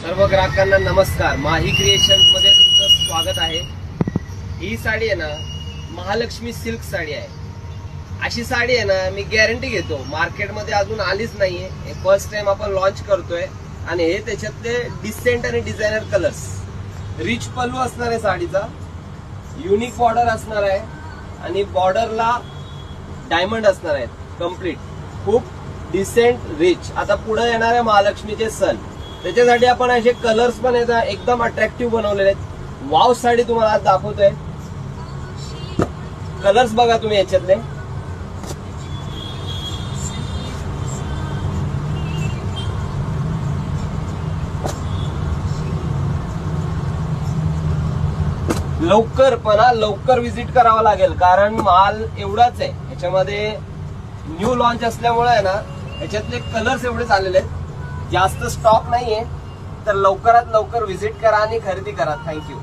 सर्व ग्राहकांना नमस्कार. माही क्रिएशन्स मध्ये तुमचं स्वागत आहे. ही साडी आहे ना, महालक्ष्मी सिल्क साडी आहे. अशी साडी आहे ना, मी गॅरंटी घेतो मार्केटमध्ये अजून आलीच नाहीये. फर्स्ट टाइम आपण लॉन्च करतोय आणि हे त्याच्यातले डिसेंट आणि डिझायनर कलर्स. रिच पल्लू असणार आहे साडीचा, युनिक बॉर्डर असणार आहे आणि बॉर्डरला डायमंड असणार आहेत. कम्प्लीट खूप डिसेंट रिच. आता पुढे येणार आहे महालक्ष्मीचे सण, त्याच्यासाठी आपण असे कलर्स पण एकदम अट्रॅक्टिव्ह बनवलेले आहेत. वाव साडी तुम्हाला आज दाखवतोय. कलर्स बघा तुम्ही याच्यातले. लवकर विजिट करावं लागेल, कारण माल एवढाच आहे. याच्यामध्ये न्यू लॉन्च असल्यामुळे आहे ना, याच्यातले कलर्स एवढे चाललेले आहेत. जास्त स्टॉक नाहीये, तर लवकरात लवकर विजिट करा आणि खरेदी करा. थँक्यू.